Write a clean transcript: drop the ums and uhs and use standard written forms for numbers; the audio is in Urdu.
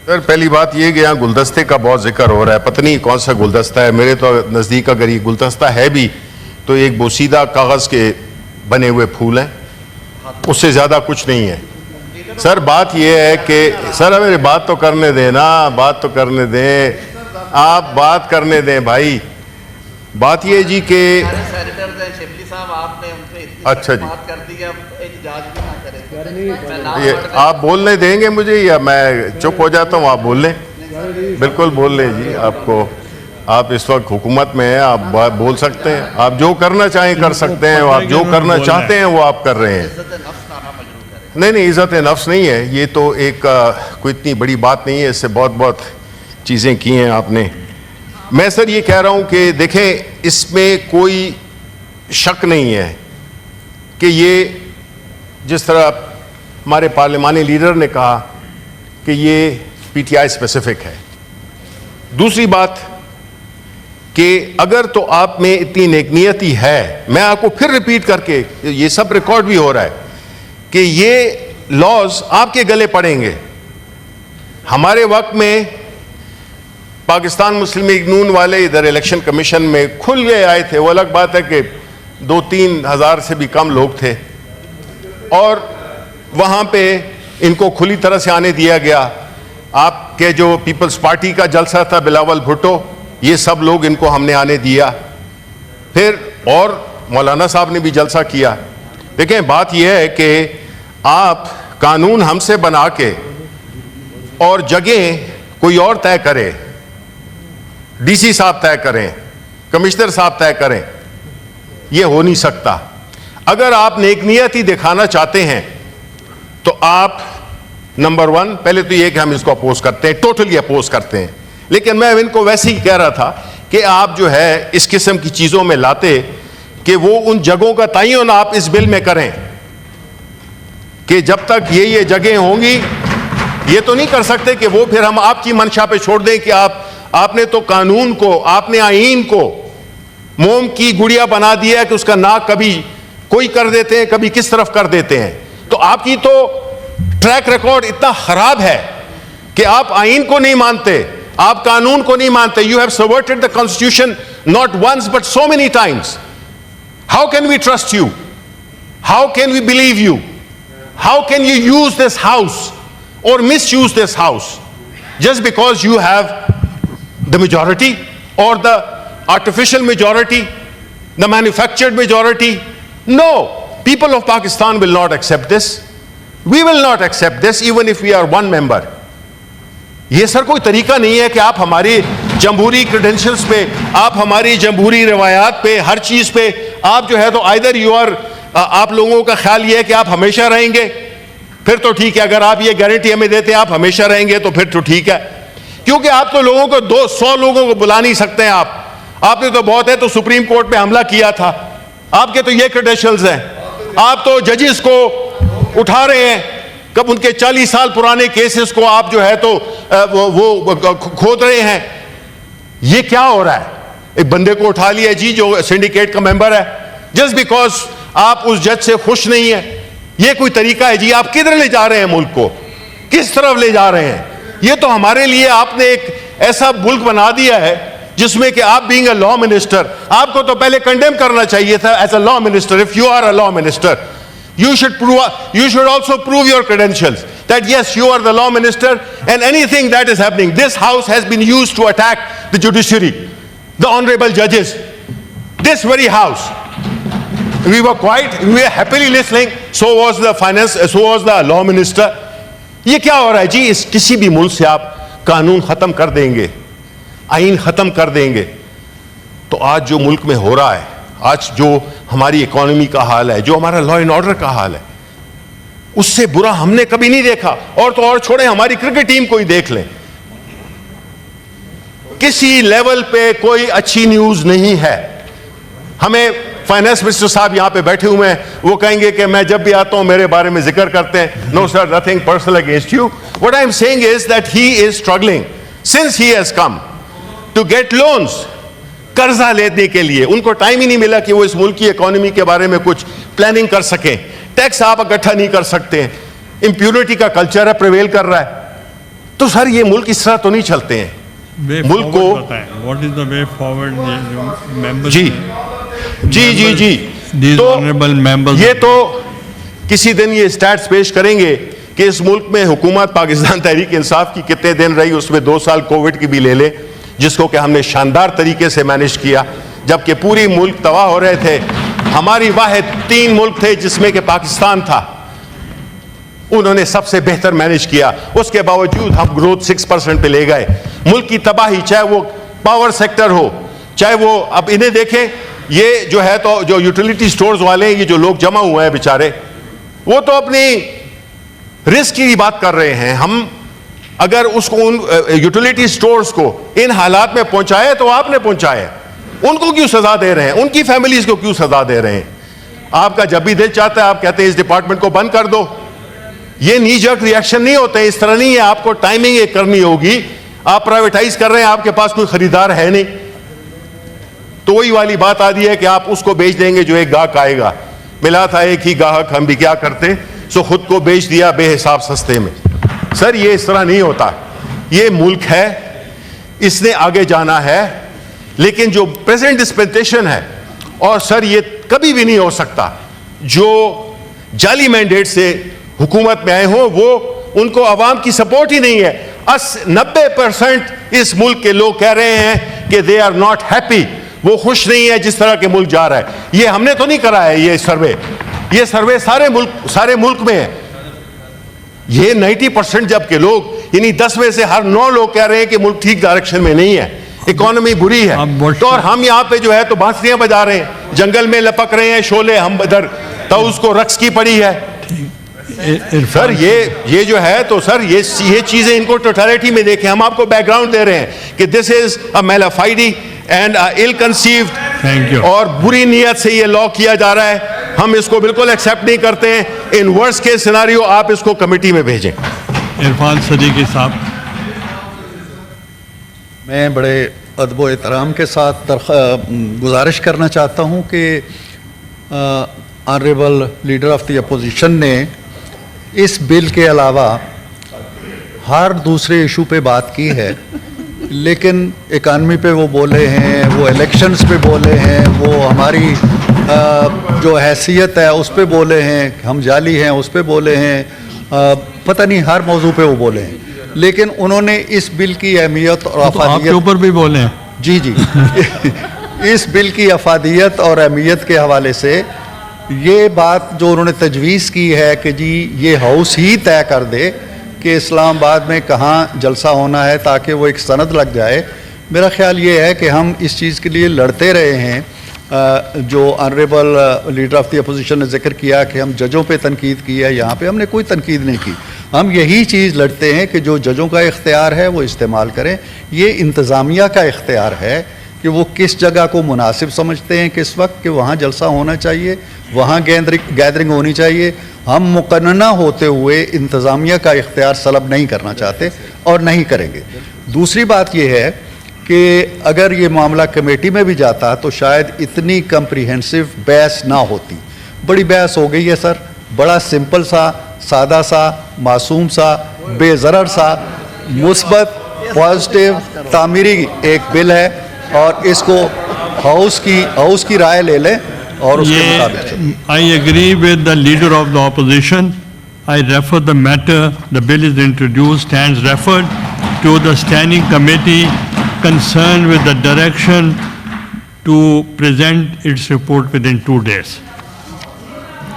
سر پہلی بات یہ کہ یہاں گلدستے کا بہت ذکر ہو رہا ہے، پتہ نہیں کون سا گلدستہ ہے، میرے تو نزدیک اگر یہ گلدستہ ہے بھی تو ایک بوسیدہ کاغذ کے بنے ہوئے پھول ہیں، اس سے زیادہ کچھ نہیں ہے۔ سر بات یہ ہے کہ سر میری بات تو کرنے دیں نا، بات تو کرنے دیں، آپ بات کرنے دیں بھائی۔ بات یہ جی کہ اچھا جی آپ بولنے دیں گے مجھے یا میں چپ ہو جاتا ہوں؟ آپ بول لیں، بالکل بول لیں جی۔ آپ اس وقت حکومت میں ہیں، آپ بول سکتے ہیں، آپ جو کرنا چاہیں کر سکتے ہیں، آپ جو کرنا چاہتے ہیں وہ آپ کر رہے ہیں۔ نہیں عزت نفس نہیں ہے، یہ تو ایک کوئی اتنی بڑی بات نہیں ہے، اس سے بہت چیزیں کی ہیں آپ نے۔ میں سر یہ کہہ رہا ہوں کہ دیکھیں اس میں کوئی شک نہیں ہے کہ یہ جس طرح ہمارے پارلیمانی لیڈر نے کہا کہ یہ پی ٹی آئی اسپیسیفک ہے۔ دوسری بات کہ اگر تو آپ میں اتنی نیک نیتی ہے، میں آپ کو پھر ریپیٹ کر کے، یہ سب ریکارڈ بھی ہو رہا ہے کہ یہ لاز آپ کے گلے پڑیں گے۔ ہمارے وقت میں پاکستان مسلم لیگ نون والے ادھر الیکشن کمیشن میں کھل گئے آئے تھے، وہ الگ بات ہے کہ 2-3 ہزار سے بھی کم لوگ تھے، اور وہاں پہ ان کو کھلی طرح سے آنے دیا گیا۔ آپ کے جو پیپلز پارٹی کا جلسہ تھا، بلاول بھٹو، یہ سب لوگ ان کو ہم نے آنے دیا، پھر اور مولانا صاحب نے بھی جلسہ کیا۔ دیکھیں بات یہ ہے کہ آپ قانون ہم سے بنا کے اور جگہ کوئی اور طے کرے، ڈی سی صاحب طے کریں، کمشنر صاحب طے کریں، یہ ہو نہیں سکتا۔ اگر آپ نیک نیتی دکھانا چاہتے ہیں تو آپ نمبر 1 پہلے تو یہ کہ ہم اس کو اپوز کرتے ہیں، ٹوٹلی اپوز کرتے ہیں، لیکن میں ان کو ویسے ہی کہہ رہا تھا کہ آپ جو ہے اس قسم کی چیزوں میں لاتے کہ وہ ان جگہوں کا تعین آپ اس بل میں کریں کہ جب تک یہ جگہیں ہوں گی، یہ تو نہیں کر سکتے کہ وہ پھر ہم آپ کی منشا پہ چھوڑ دیں کہ آپ نے تو قانون کو، آپ نے آئین کو موم کی گڑیا بنا دیا ہے کہ اس کا ناک کبھی کوئی کر دیتے ہیں، کبھی کس طرف کر دیتے ہیں۔ تو آپ کی تو ٹریک ریکارڈ اتنا خراب ہے کہ آپ آئین کو نہیں مانتے، آپ قانون کو نہیں مانتے۔ You have subverted the constitution not once but so many times. How can we trust you? How can we believe you? How can you use this house or misuse this house just because you have the majority or the artificial majority, the manufactured majority? No, people of Pakistan will not accept this. We will not accept this even if we are one member. یہ سر کوئی طریقہ نہیں ہے کہ آپ ہماری جمہوری کریڈنشلز پہ، آپ ہماری جمہوری روایات پہ، ہر چیز پہ آپ جو ہے تو either you are آپ لوگوں کا خیال یہ ہے کہ آپ ہمیشہ رہیں گے، پھر تو ٹھیک ہے، اگر آپ یہ گارنٹی ہمیں دیتے ہیں آپ ہمیشہ رہیں گے تو پھر تو ٹھیک ہے، کیونکہ آپ تو لوگوں کو 200 لوگوں کو بلا نہیں سکتے ہیں۔ آپ نے تو بہت ہے تو سپریم کورٹ پہ حملہ کیا تھا، آپ کے تو یہ کریڈنشلز ہیں، آپ تو ججز کو اٹھا رہے ہیں، کب ان کے 40 سال پرانے کیسز کو آپ جو ہے تو وہ کھود رہے ہیں۔ یہ کیا ہو رہا ہے؟ ایک بندے کو اٹھا لیا جی جو سنڈیکیٹ کا ممبر ہے، جسٹ بیکاز آپ اس جج سے خوش نہیں ہیں۔ یہ کوئی طریقہ ہے جی؟ آپ کدھر لے جا رہے ہیں ملک کو، کس طرف لے جا رہے ہیں؟ یہ تو ہمارے لیے آپ نے ایک ایسا ملک بنا دیا ہے جس میں کہ آپ بینگ اے لا منسٹر، آپ کو تو پہلے کنڈیم کرنا چاہیے تھا as a law minister. If you are a law minister, you should also prove your credentials that yes, you are the law minister, and anything that is happening, this house has been used to attack the judiciary, the honorable judges, this very house. We were quiet, we were happily listening, so was the finance, so was the law minister. یہ کیا ہو رہا ہے جی؟ اس کسی بھی ملک سے آپ قانون ختم کر دیں گے، آئین ختم کر دیں گے، تو آج جو ملک میں ہو رہا ہے، آج جو ہماری اکانومی کا حال ہے، جو ہمارا لا اینڈ آرڈر کا حال ہے، اس سے برا ہم نے کبھی نہیں دیکھا۔ اور تو اور چھوڑیں، ہماری کرکٹ ٹیم کو ہی دیکھ لیں، کسی لیول پہ کوئی اچھی نیوز نہیں ہے۔ ہمیں فائنانس منسٹر صاحب یہاں پہ بیٹھے ہوئے ہیں، وہ کہیں گے کہ میں جب بھی آتا ہوں میرے بارے میں ذکر کرتے ہیں۔ نو سر، nothing personal against you. What I am saying is that he is struggling since he has come to get loans. قرضہ لینے کے لیے ان کو ٹائم ہی نہیں ملا کہ وہ اس ملک کی اکانومی کے بارے میں کچھ پلاننگ کر سکیں۔ ٹیکس آپ اکٹھا نہیں کر سکتے ہیں، امپیونٹی کا کلچر ہے پریویل کر رہا ہے. تو سر یہ ملک اس طرح تو نہیں چلتے ہیں. ملک کو what is the way forward? جی تو یہ تو کسی دن یہ اسٹیٹس پیش کریں گے کہ اس ملک میں حکومت پاکستان تحریک انصاف کی کتنے دن رہی, اس میں 2 سال کووڈ کی بھی لے لیں, جس کو کہ ہم نے شاندار طریقے سے مینیج کیا جبکہ پوری ملک تباہ ہو رہے تھے. ہماری واحد 3 ملک تھے جس میں کہ پاکستان تھا, انہوں نے سب سے بہتر مینیج کیا. اس کے باوجود ہم گروتھ 6% پہ لے گئے. ملک کی تباہی, چاہے وہ پاور سیکٹر ہو, چاہے وہ, اب انہیں دیکھیں, یہ جو ہے تو جو یوٹیلیٹی سٹورز والے ہیں, یہ جو لوگ جمع ہوئے ہیں بیچارے, وہ تو اپنی رسک کی بات کر رہے ہیں. ہم اگر اس کو ان یوٹیلیٹی سٹورز کو ان حالات میں پہنچائے تو آپ نے پہنچائے, ان کو کیوں سزا دے رہے ہیں, ان کی فیملیز کو کیوں سزا دے رہے ہیں؟ آپ کا جب بھی دل چاہتا ہے آپ کہتے ہیں اس ڈپارٹمنٹ کو بند کر دو. یہ نی جرک ریئیکشن نہیں ہوتے, اس طرح نہیں ہے. آپ کو ٹائمنگ ایک کرنی ہوگی. آپ پرائیویٹائز کر رہے ہیں, آپ کے پاس کوئی خریدار ہے نہیں, تو وہی والی بات آتی ہے کہ آپ اس کو بیچ دیں گے جو ایک گاہک آئے گا. ملا تھا ایک ہی گاہک, ہم بھی کیا کرتے, سو خود کو بیچ دیا بے حساب سستے میں. سر یہ اس طرح نہیں ہوتا. یہ ملک ہے, اس نے آگے جانا ہے, لیکن جو پریزنٹ ڈسپنسیشن ہے, اور سر یہ کبھی بھی نہیں ہو سکتا, جو جعلی مینڈیٹ سے حکومت میں آئے ہوں وہ ان کو عوام کی سپورٹ ہی نہیں ہے. 90% اس ملک کے لوگ کہہ رہے ہیں کہ دے آر ناٹ ہیپی, وہ خوش نہیں ہے جس طرح کے ملک جا رہا ہے. یہ ہم نے تو نہیں کرا ہے یہ سروے سارے ملک میں ہے. یہ 90% جب کہ لوگ, یعنی 10 میں سے ہر 9 لوگ کہہ رہے ہیں کہ ملک ٹھیک ڈائریکشن میں نہیں ہے, اکانومی بری ہے. تو اور ہم یہاں پہ جو ہے تو بانسریاں بجا رہے ہیں, جنگل میں لپک رہے ہیں شعلے, ہم ادھر تو اس کو رقص کی پڑی ہے. سر یہ جو ہے تو سر یہ چیزیں ان کو ٹوٹیلٹی میں دیکھیں. ہم آپ کو بیک گراؤنڈ دے رہے ہیں کہ دس از اے میلافائڈی اینڈ ایل کنسیوڈ, اور بری نیت سے یہ لا کیا جا رہا ہے. ہم اس کو بالکل ایکسیپٹ نہیں کرتے ہیں. ان ورس کے سیناریو آپ اس کو کمیٹی میں بھیجیں. عرفان صدیقی صاحب. میں بڑے ادب و احترام کے ساتھ گزارش کرنا چاہتا ہوں کہ honourable leader of the opposition نے اس بل کے علاوہ ہر دوسرے ایشو پہ بات کی ہے, لیکن اکانومی پہ وہ بولے ہیں, وہ الیکشنز پہ بولے ہیں, وہ ہماری جو حیثیت ہے اس پہ بولے ہیں, ہم جعلی ہیں اس پہ بولے ہیں, پتہ نہیں ہر موضوع پہ وہ بولے ہیں. لیکن انہوں نے اس بل کی اہمیت اور افادیت, آپ کے اوپر بھی بولے ہیں. جی اس بل کی افادیت اور اہمیت کے حوالے سے یہ بات جو انہوں نے تجویز کی ہے کہ جی یہ ہاؤس ہی طے کر دے کہ اسلام آباد میں کہاں جلسہ ہونا ہے تاکہ وہ ایک سند لگ جائے. میرا خیال یہ ہے کہ ہم اس چیز کے لیے لڑتے رہے ہیں. جو honourable leader of the opposition نے ذکر کیا کہ ہم ججوں پہ تنقید کی ہے, یہاں پہ ہم نے کوئی تنقید نہیں کی. ہم یہی چیز لڑتے ہیں کہ جو ججوں کا اختیار ہے وہ استعمال کریں. یہ انتظامیہ کا اختیار ہے کہ وہ کس جگہ کو مناسب سمجھتے ہیں کس وقت کہ وہاں جلسہ ہونا چاہیے, وہاں گیدرنگ ہونی چاہیے. ہم مقننہ ہوتے ہوئے انتظامیہ کا اختیار سلب نہیں کرنا چاہتے اور نہیں کریں گے. دوسری بات یہ ہے کہ اگر یہ معاملہ کمیٹی میں بھی جاتا تو شاید اتنی کمپریہنسو بحث نہ ہوتی. بڑی بحث ہو گئی ہے سر, بڑا سمپل سا, سادہ سا, معصوم سا, بے ضرر سا, مثبت پازیٹیو تعمیری ایک بل ہے, اور اس کو ہاؤس کی رائے لے لیں اور اس کے مطابق. I agree with the leader of the opposition. I refer the matter, the bill is introduced, stands referred to the standing committee concerned with the direction to present its report within 2 days.